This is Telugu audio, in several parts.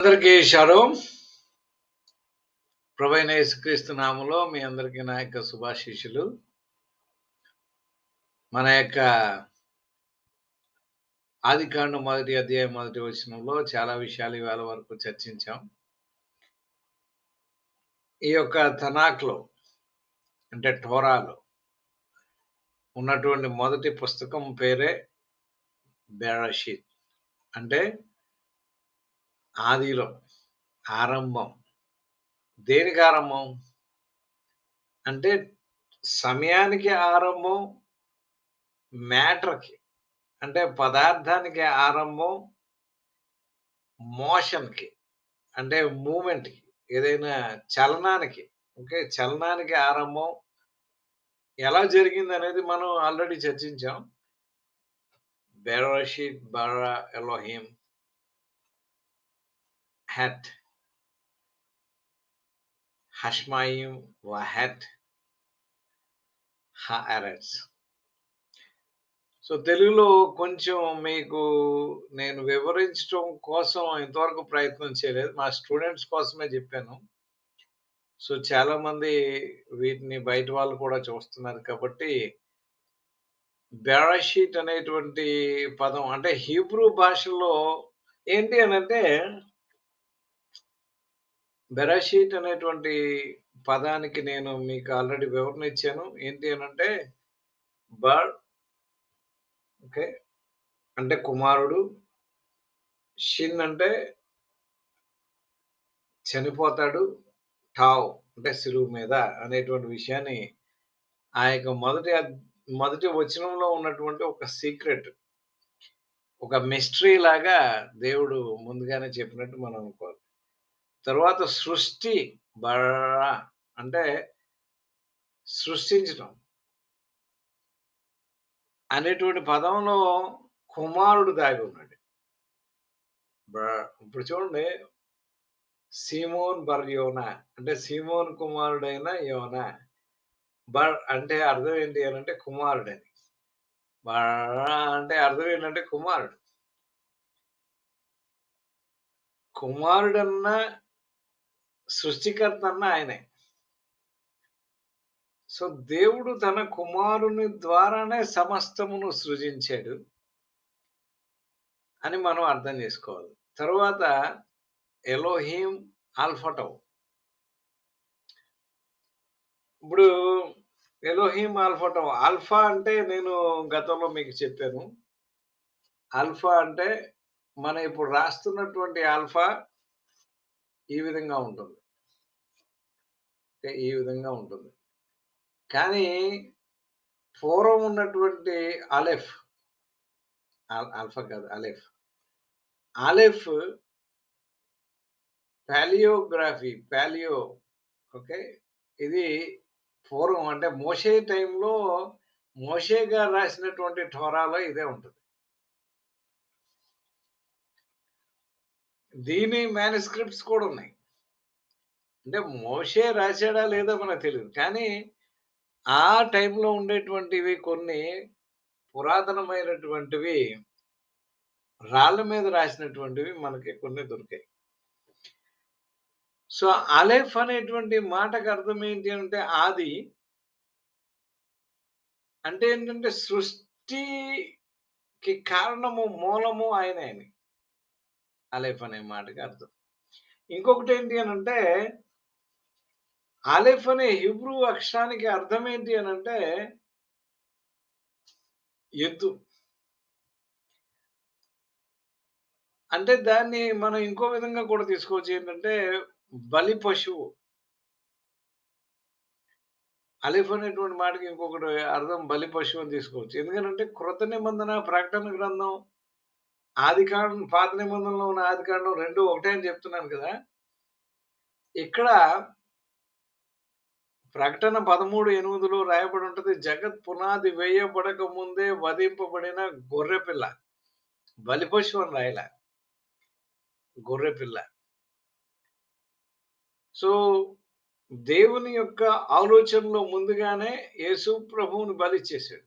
అందరికీ షలోం. ప్రభువైన యేసుక్రీస్తు నామములో మీ అందరికీ నా యొక్క శుభాశీస్సులు. మన యొక్క ఆదికాండం మొదటి అధ్యాయం మొదటి వచనంలో చాలా విషయాలు ఇవాళ వరకు చర్చించాం. ఈ యొక్క తనాక్‌లో అంటే టోరాలో ఉన్నటువంటి మొదటి పుస్తకం పేరే బెరషీత్. అంటే ఆదిలో, ఆరంభం. దేనికి ఆరంభం? అంటే సమయానికి ఆరంభం, మ్యాటర్‌కి అంటే పదార్థానికి ఆరంభం, మోషన్‌కి అంటే మూవ్‌మెంట్‌కి ఏదైనా చలనానికి చలనానికి ఆరంభం ఎలా జరిగిందనేది మనం ఆల్రెడీ చర్చించాం. బెరోషిత్ bara ఎలోహిం హెట్ హష్మాయిం వహెట్ హఆరెట్స్. సో తెలుగులో కొంచెం మీకు నేను వివరించడం కోసం ఇంతవరకు ప్రయత్నం చేయలేదు. మా స్టూడెంట్స్ కోసమే చెప్పాను. సో చాలామంది వీటిని బయట వాళ్ళు కూడా చూస్తున్నారు కాబట్టి బెరషీట్ అనేటువంటి పదం అంటే హీబ్రూ భాషలో ఏంటి అనంటే బెరషీట్ అనేటువంటి పదానికి నేను మీకు ఆల్రెడీ వివరణ ఇచ్చాను. ఏంటి అనంటే బర్ ఓకే అంటే కుమారుడు, షిన్ అంటే చనిపోతాడు, టావ్ అంటే శిలువ మీద అనేటువంటి విషయాన్ని ఆ యొక్క మొదటి వచనంలో ఉన్నటువంటి ఒక సీక్రెట్, ఒక మిస్టరీ లాగా దేవుడు ముందుగానే చెప్పినట్టు మనం అనుకోవాలి. తర్వాత సృష్టి బరా అంటే సృష్టించడం అనేటువంటి పదంలో కుమారుడు దాగి ఉన్నాడు. ఇప్పుడు చూడండి, సీమోన్ బర్ యోనా అంటే సీమోన్ కుమారుడైన యోనా. బర్ అంటే అర్థం ఏంటి అనంటే కుమారుడని. బరా అంటే అర్థం ఏంటంటే కుమారుడు. కుమారుడన్న సృష్టికర్త అన్న ఆయనే. సో దేవుడు తన కుమారుని ద్వారానే సమస్తమును సృజించాడు అని మనం అర్థం చేసుకోవాలి. తరువాత ఎలోహిం ఆల్ఫటౌ. ఇప్పుడు ఎలోహిం ఆల్ఫటౌ. ఆల్ఫా అంటే నేను గతంలో మీకు చెప్పాను. ఆల్ఫా అంటే మనం ఇప్పుడు రాస్తున్నటువంటి ఆల్ఫా ఈ విధంగా ఉంటుంది. ఈ విధంగా ఉంటుంది. కానీ పూర్వం ఉన్నటువంటి అలెఫ్, ఆల్ఫా కాదు అలెఫ్. Aleph paleo okay. ఇది పూర్వం అంటే మోషే టైంలో మోషే గారు రాసినటువంటి టోరాలో ఇదే ఉంటుంది. దీని మ్యానుస్క్రిప్ట్స్ కూడా ఉన్నాయి. అంటే మోషే రాసాడా లేదా మనకు తెలీదు. కానీ ఆ టైంలో ఉండేటువంటివి కొన్ని పురాతనమైనటువంటివి రాళ్ళ మీద రాసినటువంటివి మనకి కొన్ని దొరికాయి. సో అలెఫ్ అనేటువంటి మాటకు అర్థం ఏంటి అంటే ఆది. అంటే ఏంటంటే సృష్టికి కారణము, మూలము ఆయనే అని. అలెఫ్ అనే మాటకి అర్థం. ఇంకొకటి ఏంటి అనంటే అలెఫ్ అనే హీబ్రూ అక్షరానికి అర్థం ఏంటి అనంటే ఎద్దు. అంటే దాన్ని మనం ఇంకో విధంగా కూడా తీసుకోవచ్చు. ఏంటంటే బలి పశువు. అలిఫ్ అనేటువంటి మాటకి ఇంకొకటి అర్థం బలి పశువు అని తీసుకోవచ్చు. ఎందుకనంటే కృత నిబంధన, ప్రకటన గ్రంథం, ఆదికాండం, పాత నిబంధనలో ఉన్న ఆదికాండం 2 ఒకటే అని చెప్తున్నాను కదా! ఇక్కడ ప్రకటన 13:8లో రాయబడి ఉంటది. జగత్ పునాది వేయబడక ముందే వధింపబడిన గొర్రెపిల్ల. బలి పశువు అని రాయలా. గొర్రెపిల్ల. సో దేవుని యొక్క ఆలోచనలో ముందుగానే యేసు ప్రభువుని బలిచ్చేసాడు.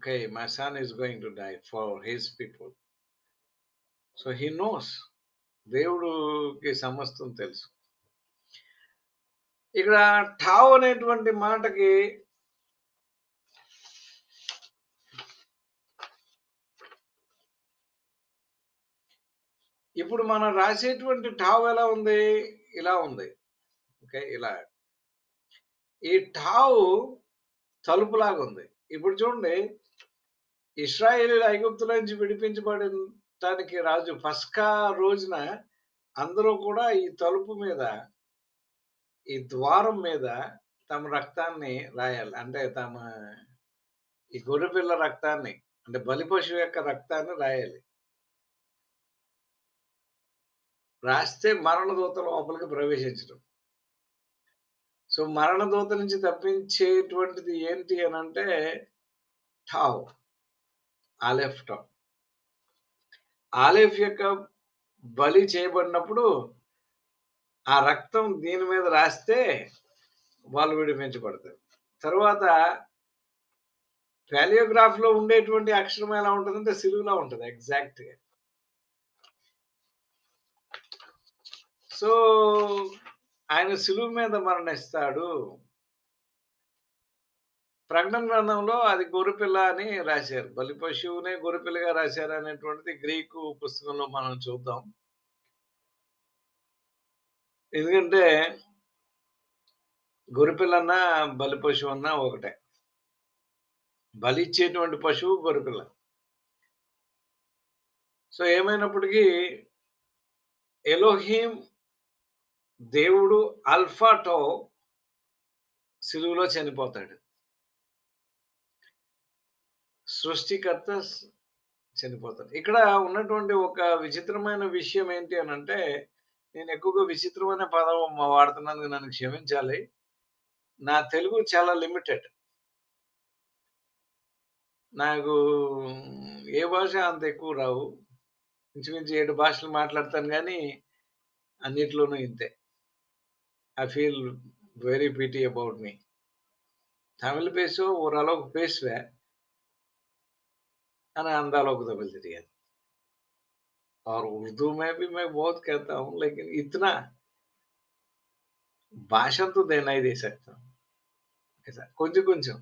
Okay. My son is going to die for his people. So, he knows. దేవుడుకి సమస్తం తెలుసు. ఇక్కడ ఠావ్ అనేటువంటి మాటకి ఇప్పుడు మనం రాసేటువంటి ఠావ్ ఎలా ఉంది? ఇలా ఉంది. ఓకే. ఇలా. ఈ ఠావు తలుపులాగుంది. ఇప్పుడు చూడండి, ఇశ్రాయేలీయులు ఐగుప్తులో నుంచి విడిపించబడటానికి రాజు పస్కా రోజున అందరూ కూడా ఈ తలుపు మీద, ఈ ద్వారం మీద తమ రక్తాన్ని రాయాలి. అంటే ఈ గొర్రెపిల్ల రక్తాన్ని, అంటే బలి పశువు యొక్క రక్తాన్ని రాయాలి. రాస్తే మరణదూత లోపలికి ప్రవేశించడం. సో, మరణదూత నుంచి తప్పించేటువంటిది ఏంటి అనంటే టావ్. ఆలెఫ్ టావ్. ఆలెఫ్ యొక్క బలి చేయబడినప్పుడు ఆ రక్తం దీని మీద రాస్తే వాళ్ళు విడిపించబడతారు. తరువాత పాలియోగ్రాఫ్‌లో ఉండేటువంటి అక్షరం ఎలా ఉంటదంటే సిలువలా ఉంటది ఎగ్జాక్ట్‌గా. సో, ఆయన సిలువ మీద మరణిస్తాడు. ప్రకటన గ్రంథంలో అది గొర్రెపిల్ల అని రాశారు. బలి పశువునే గొర్రెపిల్లగా రాశారనేటువంటిది గ్రీకు పుస్తకంలో మనం చూద్దాం. ఎందుకంటే గొర్రెపిల్లన్నా, బలి పశువన్నా ఒకటే. బలిచ్చేటువంటి పశువు గొర్రెపిల్ల. సో, ఏమైనప్పటికీ ఎలోహీం దేవుడు ఆల్ఫా టౌ సిలువలో చనిపోతాడు. సృష్టికర్త చనిపోతాడు. ఇక్కడ ఉన్నటువంటి ఒక విచిత్రమైన విషయం ఏంటి అనంటే, నేను ఎక్కువగా విచిత్రమైన పదం వాడుతున్నందుకు నన్ను క్షమించాలి. నా తెలుగు చాలా లిమిటెడ్. నాకు ఏ భాష అంత ఎక్కువ రావు. ఇంచుమించు 7 భాషలు మాట్లాడతాను గానీ, అన్నిట్లోనూ ఇంతే. I feel very pity about me. Tamil பேசோ ஓரளவுக்கு பேசுவேன். ஆனா அந்த அளவுக்கு तमिल தெரியாது। और उर्दू में भी मैं बहुत कहता हूँ, लेकिन इतना भाषण तो देना ही दे सकता हूँ। ऐसा కొంచెం కొంచెం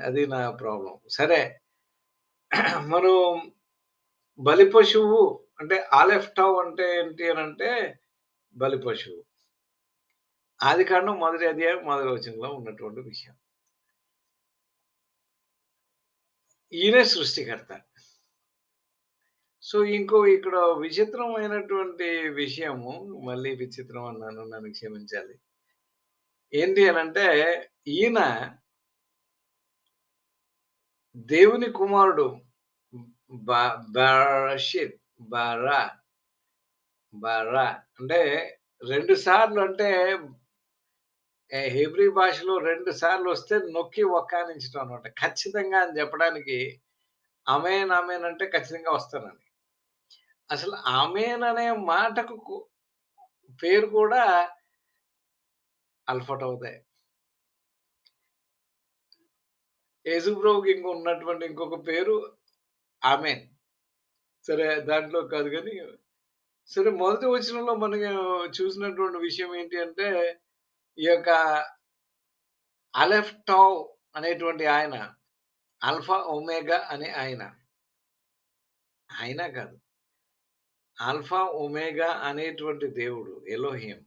అది నా ప్రాబ్లమ్. సరే మనం బలి పశువు అంటే ఆలెఫ్ టౌ అంటే ఏంటి అనంటే బలి పశువు. ఆదికాండం మొదటి అధ్యాయం మొదటి వచనంలో ఉన్నటువంటి విషయం. ఈయనే సృష్టికర్త. సో, ఇక్కడ విచిత్రమైనటువంటి విషయము, మళ్ళీ విచిత్రం అన్నాను, నన్ను క్షమించాలి. ఏంటి అనంటే ఈయన దేవుని కుమారుడు. బ బరషిత్ బరా బరా అంటే 2 సార్లు అంటే హెబ్రీ భాషలో 2 సార్లు వస్తే నొక్కి ఒక్కానించడం అన్నమాట. ఖచ్చితంగా అని చెప్పడానికి ఆమేన్, ఆమేన్ అంటే ఖచ్చితంగా వస్తానని. అసలు ఆమేన్ అనే మాటకు పేరు కూడా అల్ఫటౌదే. యేసు ప్రభువుకి ఉన్నటువంటి ఇంకొక పేరు ఆమేన్. సరే దాంట్లో కాదు గానీ, సరే మొదటి వచనంలో మనకి చూసినటువంటి విషయం ఏంటి అంటే, ఈ యొక్క అలెఫ్ టౌ అనేటువంటి ఆయన, ఆల్ఫా, ఒమేగా అనే ఆయన. ఆయన కాదు. ఆల్ఫా, ఒమేగా అనేటువంటి దేవుడు ఎలోహిం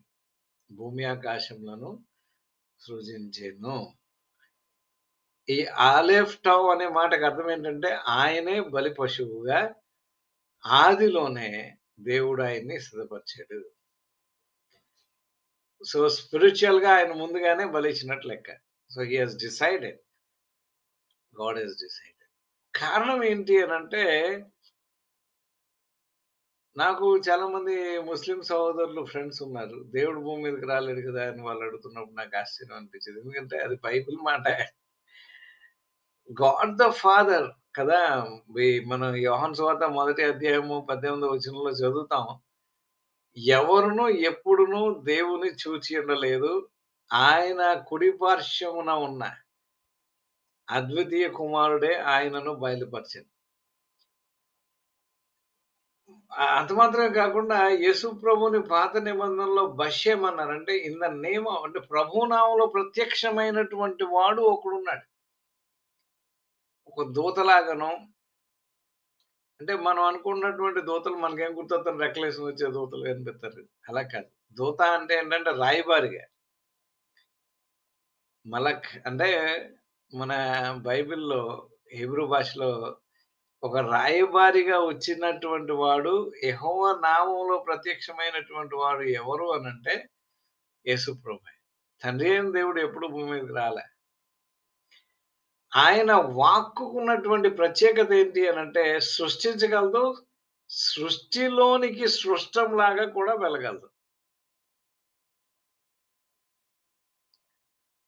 భూమి ఆకాశములను సృజించెను. ఈ ఆలెఫ్ టౌ అనే మాటకు అర్థం ఏంటంటే, ఆయనే బలి పశువుగా ఆదిలోనే దేవుడు ఆయన్ని సిద్ధపరిచాడు. సో, స్పిరిచ్యువల్‌గా ఆయన ముందుగానే బలిచ్చినట్టు లెక్క. So, he has decided. God has decided. కారణం ఏంటి అనంటే, నాకు చాలామంది ముస్లిం సహోదరులు ఫ్రెండ్స్ ఉన్నారు. దేవుడు భూమి మీదకి రాలేడు కదా! అని వాళ్ళు అడుగుతున్నప్పుడు నాకు ఆశ్చర్యం అనిపించేది. ఎందుకంటే అది బైబిల్ మాటే. గాడ్ ద ఫాదర్ కదా! మనం యోహాను సువార్త మొదటి అధ్యాయము 18వ వచనంలో చదువుతాం. ఎవరును ఎప్పుడును దేవుని చూచి ఉండలేదు. ఆయన కుడి పార్శ్వమున ఉన్న అద్వితీయ కుమారుడే ఆయనను బయలుపరిచాను. అంత మాత్రమే కాకుండా యేసు ప్రభుని పాత నిబంధనలో బషెం అన్నారు. అంటే ఇన్ ద నేమ్ అంటే ప్రభు నామంలో ప్రత్యక్షమైనటువంటి వాడు ఒకడున్నాడు. ఒక దూతలాగానో అంటే మనం అనుకున్నటువంటి దూతలు మనకేం గుర్తొస్తారు, రెక్కలేసుకొని వచ్చే దూతలు కనిపిస్తారు. అలా కాదు. దూత అంటే ఏంటంటే రాయబారిగా. మలక్ అంటే మన బైబిల్‌లో హీబ్రూ భాషలో ఒక రాయబారిగా వచ్చినటువంటి వాడు, యెహోవా నామంలో ప్రత్యక్షమైనటువంటి వాడు ఎవరు అనంటే యేసు ప్రభువే. తండ్రి అయిన దేవుడు ఎప్పుడు భూమి మీదకి రాలే. ఆయన వాక్కుకున్నటువంటి ప్రత్యేకత ఏంటి అనంటే సృష్టించగలదు. సృష్టిలోనికి సృష్టంలాగా కూడా వెళ్ళగలదు.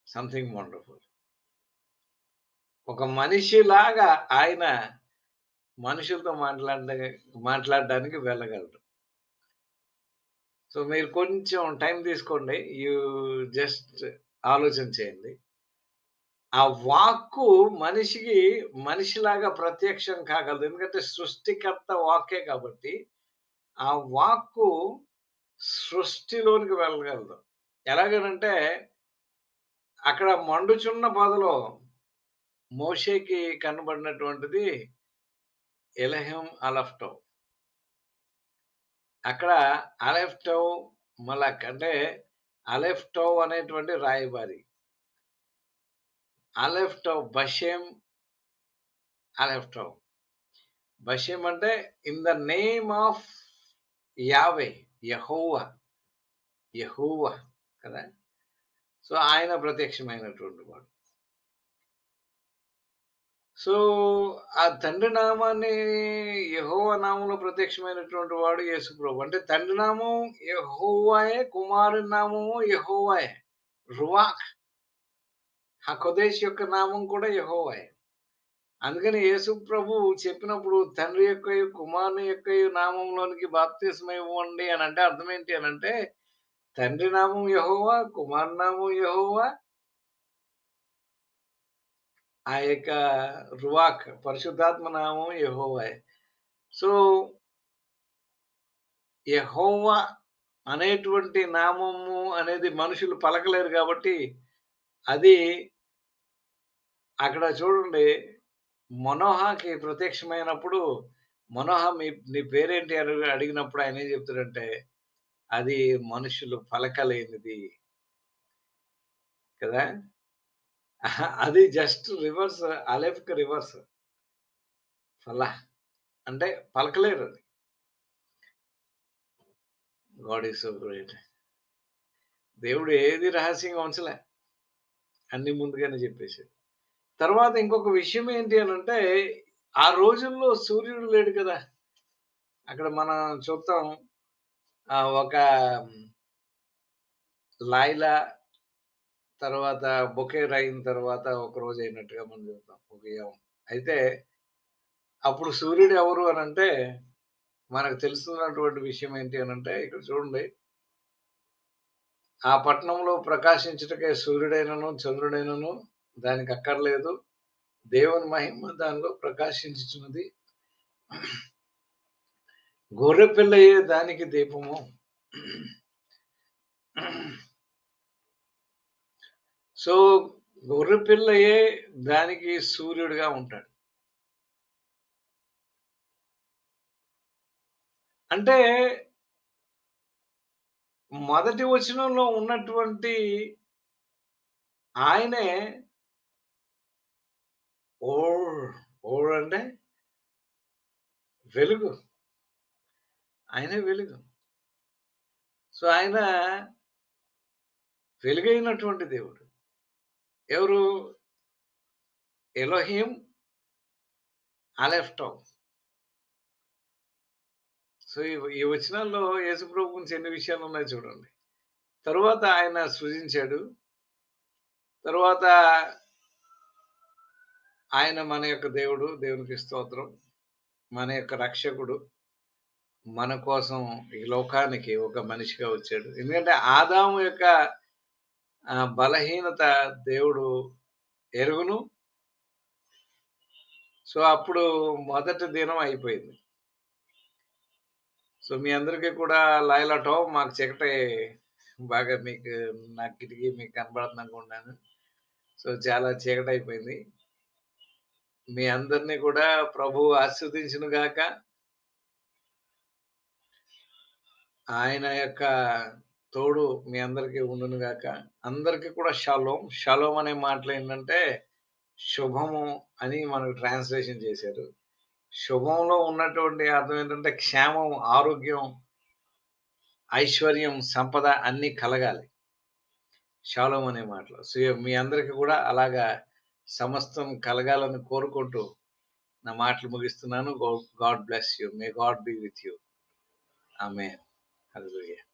Something wonderful. ఒక మనిషిలాగా ఆయన మనుషులతో మాట్లాడడానికి వెళ్ళగలడు. సో, మీరు కొంచెం టైం తీసుకోండి. జస్ట్ ఆలోచన చేయండి. ఆ వాక్కు మనిషికి మనిషిలాగా ప్రత్యక్షం కాగలదు. ఎందుకంటే సృష్టికర్త వాక్కే కాబట్టి, ఆ వాక్కు సృష్టిలోనికి వెళ్ళగలదు. ఎలాగనంటే అక్కడ మండుచున్న పొదలో మోషేకి కనబడినటువంటిది ఎలహం అలఫ్టో. అక్కడ అలెఫ్టో మలక్ అంటే అలెఫ్టో అనేటువంటి రాయబారి. అలెఫ్టో బషెం అలెఫ్టో. బషెం అంటే ఇన్ ద నేమ్ ఆఫ్ యావే యెహోవా. యెహోవా కదా! సో, ఆయన ప్రత్యక్షమైనటువంటి వాడు. సో, ఆ తండ్రి నామాన్ని యెహోవా నామంలో ప్రత్యక్షమైనటువంటి వాడు యేసు ప్రభు. అంటే తండ్రి నామం యెహోవాయే, కుమారుని నామము యెహోవాయే. రువాక్ హకొదేష్ యొక్క నామం కూడా యెహోవాయే. అందుకని యేసు ప్రభువు చెప్పినప్పుడు తండ్రి యొక్కయు, కుమారుని యొక్కయు నామంలోనికి బాప్తిస్మం ఇవ్వండి అనంటే అర్థం ఏంటి అనంటే, తండ్రి నామం యెహోవా, కుమారుని నామం యెహోవా, ఆ యొక్క రువాక్ పరిశుద్ధాత్మ నామం యెహోవాయే. సో, యెహోవా అనేటువంటి నామము అనేది మనుషులు పలకలేరు కాబట్టి, అది అక్కడ చూడండి మనోహకి ప్రత్యక్షమైనప్పుడు, మనోహ నీ పేరేంటి అని అడిగినప్పుడు ఆయన ఏం చెప్తాడంటే, అది మనుషులు పలకలేనిది కదా! అది జస్ట్ రివర్స్ అలెఫ్‌కి రివర్స్. ఫలాహ్ అంటే పలకలేరది. God is so great. దేవుడు ఏది రహస్యంగా ఉంచలే. అన్నీ ముందుగానే చెప్పేసాడు. తర్వాత ఇంకొక విషయం ఏంటి అనంటే, ఆ రోజుల్లో సూర్యుడు లేడు కదా! అక్కడ మనం చూద్దాం ఒక లాయిలా తర్వాత బొకేర్ అయిన తర్వాత ఒక రోజు అయినట్టుగా మనం చూద్దాం. ఉదయం. అయితే అప్పుడు సూర్యుడు ఎవరు అనంటే, మనకు తెలుస్తున్నటువంటి విషయం ఏంటి అనంటే, ఇక్కడ చూడండి. ఆ పట్టణంలో ప్రకాశించుటకై సూర్యుడైనను, చంద్రుడైనను దానికక్కర్లేదు. దేవుని మహిమ దానిలో ప్రకాశించుచున్నది. గొర్రెపిల్లయే దానికి దీపము. సో, గొర్రెపిల్లయే దానికి సూర్యుడుగా ఉంటాడు. అంటే మొదటి వచనంలో ఉన్నటువంటి ఆయనే ఓర్, ఓర్ అంటే వెలుగు. ఆయనే వెలుగు. సో, ఆయన వెలుగైనటువంటి దేవుడు. ఎవరు? ఎలోహిం అలెఫ్టో. సో, ఈ వచనాల్లో యేసుప్రభు గురించి ఎన్ని విషయాలున్నాయో చూడండి. తరువాత ఆయన సృజించాడు. తరువాత ఆయన మన యొక్క దేవుడు. దేవునికి స్తోత్రం. మన యొక్క రక్షకుడు. మన కోసం ఈ లోకానికి ఒక మనిషిగా వచ్చాడు. ఎందుకంటే ఆదాము యొక్క బలహీనత దేవుడు ఎరుగును. సో, అప్పుడు మొదటి దినం అయిపోయింది. సో, మీ అందరికీ కూడా లైలాటం మాకు చీకటి బాగా నా కిటికీ మీకు కనబడుతుందనుకుంటున్నాను. సో, చాలా చీకటయిపోయింది. మీ అందరిని కూడా ప్రభువు ఆశీర్వదించును గాక. ఆయన యొక్క తోడు మీ అందరికి ఉండును గాక. అందరికి కూడా షాలోమ్. షాలోమ్ అనే మాటలేంటంటే శుభము అని మనకు ట్రాన్స్‌లేషన్ చేశారు. శుభంలో ఉన్నటువంటి అర్థం ఏంటంటే క్షేమం, ఆరోగ్యం, ఐశ్వర్యం, సంపద అన్నీ కలగాలి. షాలోమ్ అనే మాటలో. సో, మీ అందరికి కూడా అలాగా సమస్తం కలగాలని కోరుకుంటూ నా మాటలు ముగిస్తున్నాను. God bless you. May God be with you. Amen. Hallelujah.